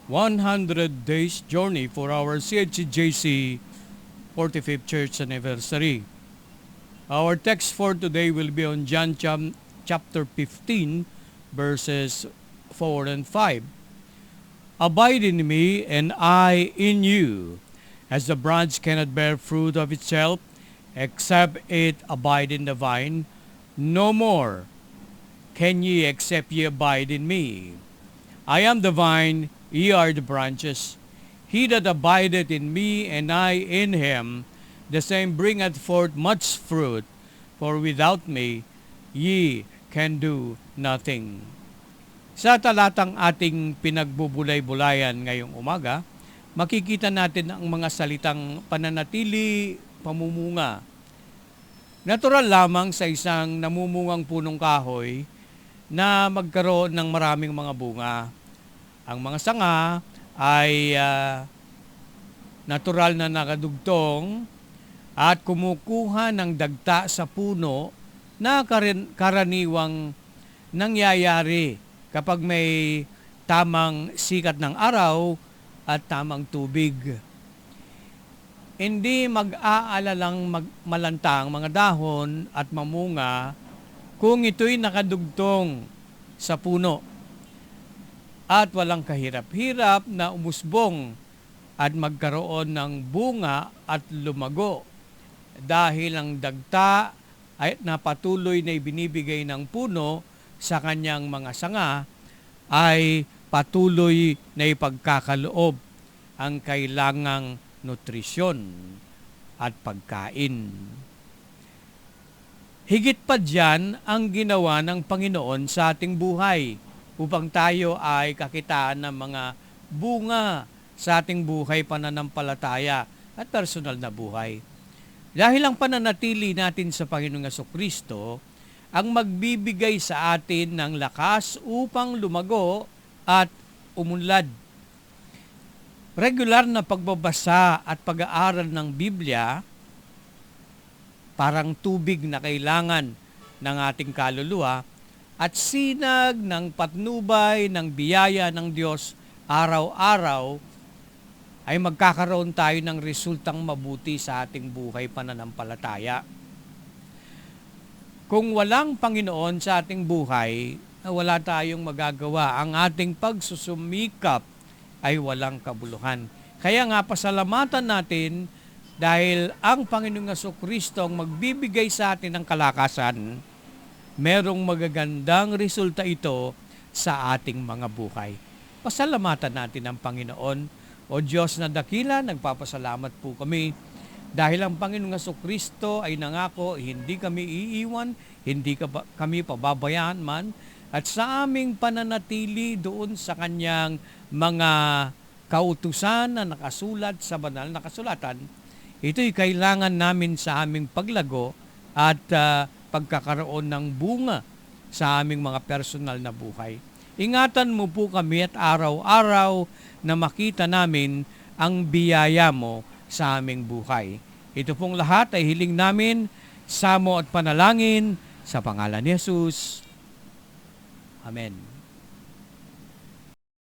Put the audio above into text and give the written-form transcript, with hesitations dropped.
100 Days Journey for our CHCJC 45th Church Anniversary. Our text for today will be on John chapter 15, verses 4 and 5. Abide in me, and I in you. As the branch cannot bear fruit of itself, except it abide in the vine, no more can ye except ye abide in me. I am the vine, ye are the branches. He that abideth in me, and I in him, the same bringeth forth much fruit, for without me ye can do nothing. Sa talatang ating pinagbubulay-bulayan ngayong umaga, makikita natin ang mga salitang pananatili, pamumunga. Natural lamang sa isang namumungang punong kahoy na magkaroon ng maraming mga bunga. Ang mga sanga ay natural na nakadugtong at kumukuha ng dagta sa puno na karaniwang nangyayari kapag may tamang sikat ng araw at tamang tubig. Hindi mag-aalalang malantang mga dahon at mamunga kung ito'y nakadugtong sa puno at walang kahirap-hirap na umusbong at magkaroon ng bunga at lumago dahil ang dagta ay napatuloy na ibinibigay ng puno sa kanyang mga sanga ay patuloy na ipagkakaloob ang kailangang nutrisyon at pagkain. Higit pa diyan ang ginawa ng Panginoon sa ating buhay upang tayo ay kakitaan ng mga bunga sa ating buhay, pananampalataya at personal na buhay. Dahil ang pananatili natin sa Panginoong Jesucristo ang magbibigay sa atin ng lakas upang lumago at umunlad. Regular na pagbabasa at pag-aaral ng Biblia, parang tubig na kailangan ng ating kaluluwa at sinag ng patnubay ng biyaya ng Diyos araw-araw ay magkakaroon tayo ng resultang mabuti sa ating buhay pananampalataya. Kung walang Panginoon sa ating buhay, wala tayong magagawa. Ang ating pagsusumikap ay walang kabuluhan. Kaya nga pasalamatan natin dahil ang Panginoong Jesucristo ang magbibigay sa atin ng kalakasan, merong magagandang resulta ito sa ating mga buhay. Pasalamatan natin ang Panginoon. O Diyos na dakila, nagpapasalamat po kami dahil ang Panginoong Jesucristo ay nangako, hindi kami iiwan, hindi kami pababayaan man, at sa aming pananatili doon sa kanyang mga kautusan na nakasulat sa banal na kasulatan, ito'y kailangan namin sa aming paglago at pagkakaroon ng bunga sa aming mga personal na buhay. Ingatan mo po kami at araw-araw na makita namin ang biyaya mo sa aming buhay. Ito pong lahat ay hiling namin, samo at panalangin sa pangalan ni Jesus. Amen.